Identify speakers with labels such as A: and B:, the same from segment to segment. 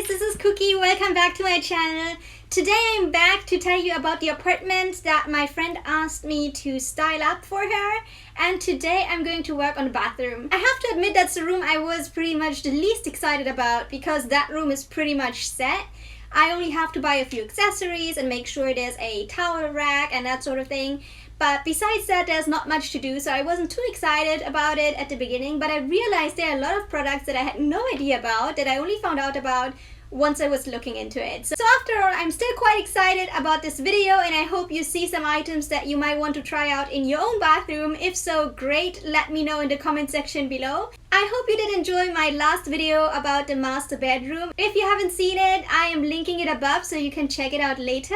A: guys, this is KuKy. Welcome back to my channel. Today I'm back to tell you about the apartment that my friend asked me to style up for her, and today I'm going to work on the bathroom. I have to admit that's the room I was pretty much the least excited about because that room is pretty much set. I only have to buy a few accessories and make sure there's a towel rack and that sort of thing. But besides that, there's not much to do, so I wasn't too excited about it at the beginning, but I realized there are a lot of products that I had no idea about, that I only found out about once I was looking into it. So after all, I'm still quite excited about this video, and I hope you see some items that you might want to try out in your own bathroom. If so, great, let me know in the comment section below. I hope you did enjoy my last video about the master bedroom. If you haven't seen it, I am linking it above so you can check it out later.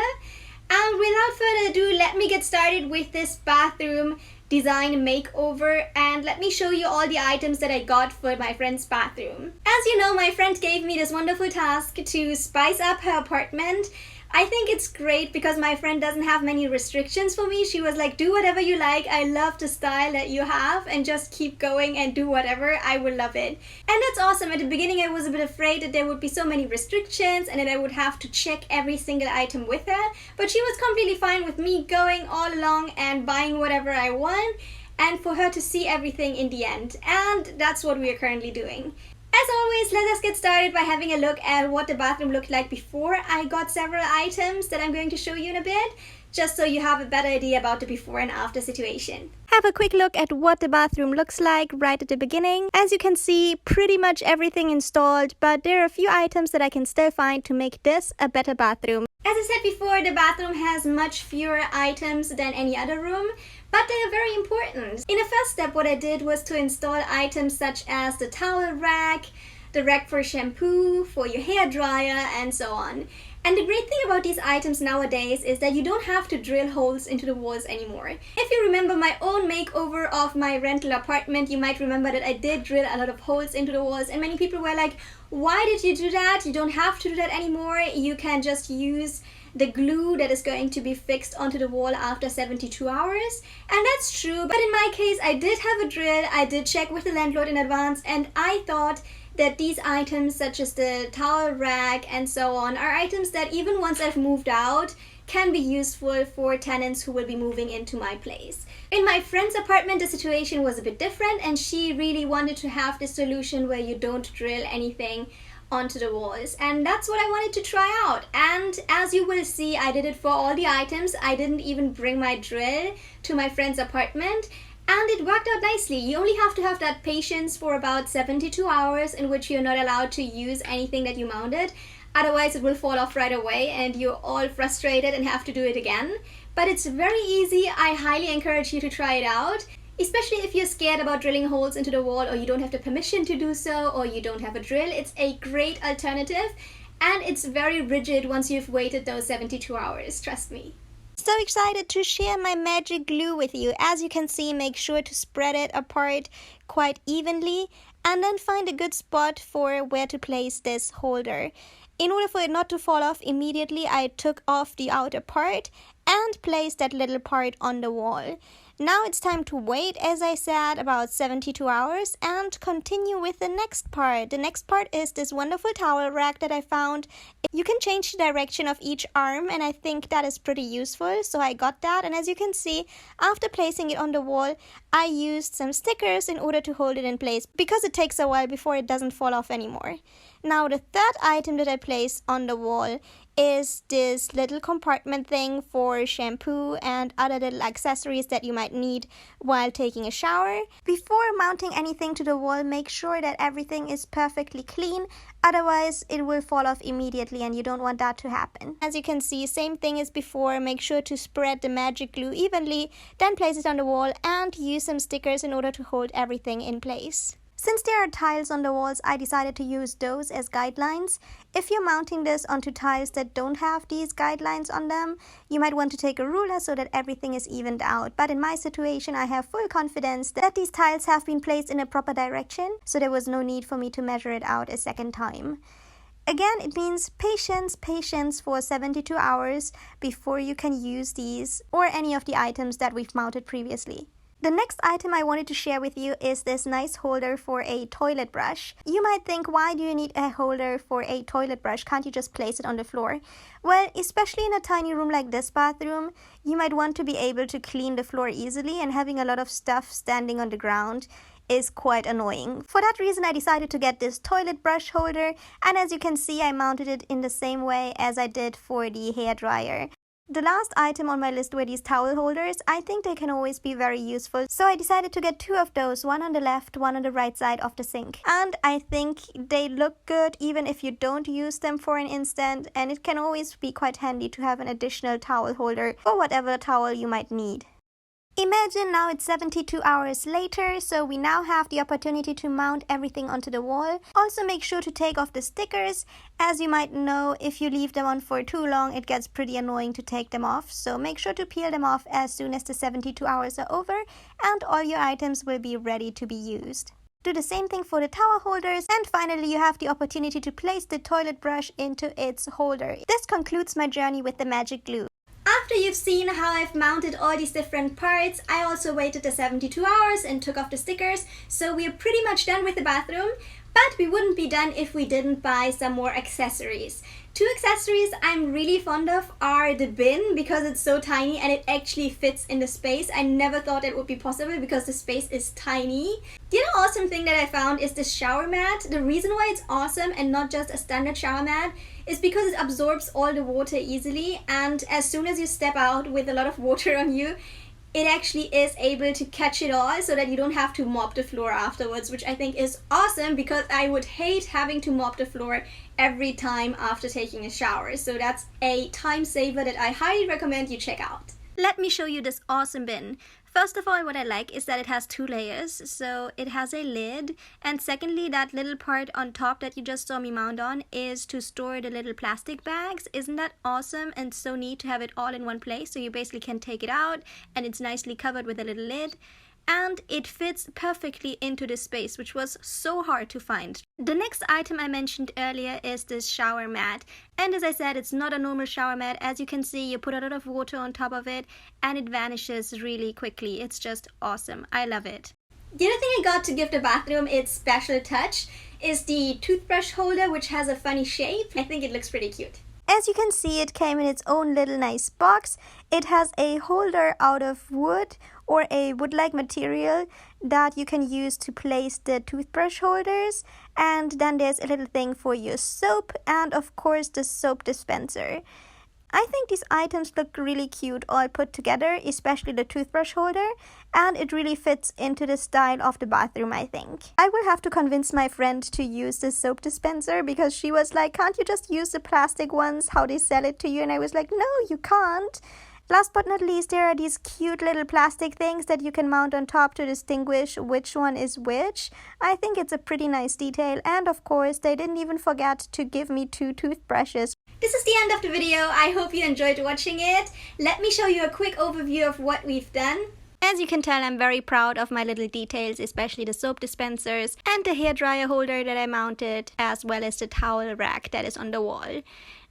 A: And without further ado, let me get started with this bathroom design makeover, and let me show you all the items that I got for my friend's bathroom. As you know, my friend gave me this wonderful task to spice up her apartment. I think it's great because my friend doesn't have many restrictions for me. She was like, do whatever you like. I love the style that you have and just keep going and do whatever. I will love it. And that's awesome. At the beginning, I was a bit afraid that there would be so many restrictions and that I would have to check every single item with her. But she was completely fine with me going all along and buying whatever I want, and for her to see everything in the end. And that's what we are currently doing. As always, let us get started by having a look at what the bathroom looked like before. I got several items that I'm going to show you in a bit, just so you have a better idea about the before and after situation. Have a quick look at what the bathroom looks like right at the beginning. As you can see, pretty much everything installed, but there are a few items that I can still find to make this a better bathroom. As I said before, the bathroom has much fewer items than any other room, but they are very important. In the first step, what I did was to install items such as the towel rack, the rack for shampoo, for your hair dryer, and so on. And the great thing about these items nowadays is that you don't have to drill holes into the walls anymore. If you remember my own makeover of my rental apartment, you might remember that I did drill a lot of holes into the walls, and many people were like, why did you do that? You don't have to do that anymore. You can just use the glue that is going to be fixed onto the wall after 72 hours. And that's true, but in my case, I did have a drill. I did check with the landlord in advance, and I thought that these items such as the towel rack and so on are items that even once I've moved out can be useful for tenants who will be moving into my place. In my friend's apartment, the situation was a bit different, and she really wanted to have this solution where you don't drill anything onto the walls, and that's what I wanted to try out. And as you will see, I did it for all the items. I didn't even bring my drill to my friend's apartment, and it worked out nicely. You only have to have that patience for about 72 hours in which you're not allowed to use anything that you mounted. Otherwise it will fall off right away and you're all frustrated and have to do it again. But it's very easy. I highly encourage you to try it out, especially if you're scared about drilling holes into the wall, or you don't have the permission to do so, or you don't have a drill. It's a great alternative, and it's very rigid once you've waited those 72 hours, trust me. So excited to share my magic glue with you. As you can see, make sure to spread it apart quite evenly and then find a good spot for where to place this holder. In order for it not to fall off immediately, I took off the outer part and placed that little part on the wall. Now it's time to wait, as I said, about 72 hours and continue with the next part. The next part is this wonderful towel rack that I found. You can change the direction of each arm, and I think that is pretty useful, so I got that. And as you can see, after placing it on the wall, I used some stickers in order to hold it in place because it takes a while before it doesn't fall off anymore. Now the third item that I placed on the wall is this little compartment thing for shampoo and other little accessories that you might need while taking a shower. Before mounting anything to the wall, make sure that everything is perfectly clean, otherwise it will fall off immediately and you don't want that to happen. As you can see, same thing as before, make sure to spread the magic glue evenly, then place it on the wall and use some stickers in order to hold everything in place. Since there are tiles on the walls, I decided to use those as guidelines. If you're mounting this onto tiles that don't have these guidelines on them, you might want to take a ruler so that everything is evened out. But in my situation, I have full confidence that these tiles have been placed in a proper direction, so there was no need for me to measure it out a second time. Again, it means patience for 72 hours before you can use these or any of the items that we've mounted previously. The next item I wanted to share with you is this nice holder for a toilet brush. You might think, why do you need a holder for a toilet brush? Can't you just place it on the floor? Well, especially in a tiny room like this bathroom, you might want to be able to clean the floor easily, and having a lot of stuff standing on the ground is quite annoying. For that reason, I decided to get this toilet brush holder, and as you can see, I mounted it in the same way as I did for the hairdryer. The last item on my list were these towel holders. I think they can always be very useful, so I decided to get two of those, one on the left, one on the right side of the sink. And I think they look good even if you don't use them for an instant, and it can always be quite handy to have an additional towel holder for whatever towel you might need. Imagine now it's 72 hours later, so we now have the opportunity to mount everything onto the wall. Also make sure to take off the stickers. As you might know, if you leave them on for too long, it gets pretty annoying to take them off. So make sure to peel them off as soon as the 72 hours are over, and all your items will be ready to be used. Do the same thing for the towel holders, and finally you have the opportunity to place the toilet brush into its holder. This concludes my journey with the magic glue. After you've seen how I've mounted all these different parts, I also waited the 72 hours and took off the stickers, so we're pretty much done with the bathroom. But we wouldn't be done if we didn't buy some more accessories. Two accessories I'm really fond of are the bin, because it's so tiny and it actually fits in the space. I never thought it would be possible because the space is tiny. The other awesome thing that I found is this shower mat. The reason why it's awesome and not just a standard shower mat is because it absorbs all the water easily, and as soon as you step out with a lot of water on you, it actually is able to catch it all so that you don't have to mop the floor afterwards, which I think is awesome because I would hate having to mop the floor every time after taking a shower. So that's a time saver that I highly recommend you check out. Let me show you this awesome bin. First of all, what I like is that it has two layers. So it has a lid, and secondly, that little part on top that you just saw me mount on is to store the little plastic bags. Isn't that awesome and so neat to have it all in one place? So you basically can take it out and it's nicely covered with a little lid. And it fits perfectly into this space, which was so hard to find. The next item I mentioned earlier is this shower mat. And as I said, it's not a normal shower mat. As you can see, you put a lot of water on top of it and it vanishes really quickly. It's just awesome. I love it. The other thing I got to give the bathroom its special touch is the toothbrush holder, which has a funny shape. I think it looks pretty cute. As you can see, it came in its own little nice box. It has a holder out of wood or a wood-like material that you can use to place the toothbrush holders. And then there's a little thing for your soap and of course the soap dispenser. I think these items look really cute all put together, especially the toothbrush holder, and it really fits into the style of the bathroom, I think. I will have to convince my friend to use the soap dispenser because she was like, can't you just use the plastic ones, how they sell it to you? And I was like, no, you can't. Last but not least, there are these cute little plastic things that you can mount on top to distinguish which one is which. I think it's a pretty nice detail, and of course, they didn't even forget to give me two toothbrushes. This is the end of the video. I hope you enjoyed watching it. Let me show you a quick overview of what we've done. As you can tell, I'm very proud of my little details, especially the soap dispensers and the hairdryer holder that I mounted, as well as the towel rack that is on the wall.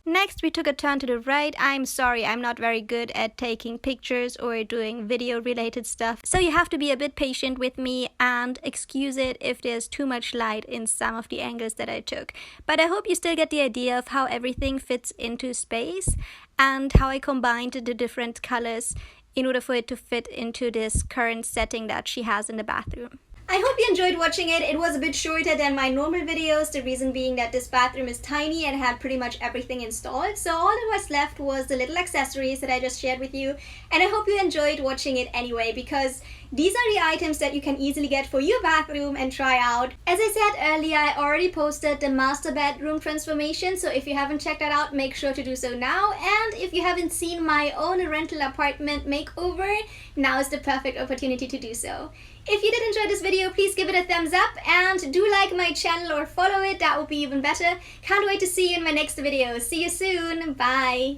A: Next, we took a turn to the right. I'm sorry, I'm not very good at taking pictures or doing video related stuff, so you have to be a bit patient with me and excuse it if there's too much light in some of the angles that I took. But I hope you still get the idea of how everything fits into space and how I combined the different colors in order for it to fit into this current setting that she has in the bathroom. I hope you enjoyed watching it. It was a bit shorter than my normal videos, the reason being that this bathroom is tiny and had pretty much everything installed. So all that was left was the little accessories that I just shared with you. And I hope you enjoyed watching it anyway, because these are the items that you can easily get for your bathroom and try out. As I said earlier, I already posted the master bedroom transformation, so if you haven't checked that out, make sure to do so now. And if you haven't seen my own rental apartment makeover, now is the perfect opportunity to do so. If you did enjoy this video, please give it a thumbs up and do like my channel or follow it. That would be even better. Can't wait to see you in my next video. See you soon. Bye.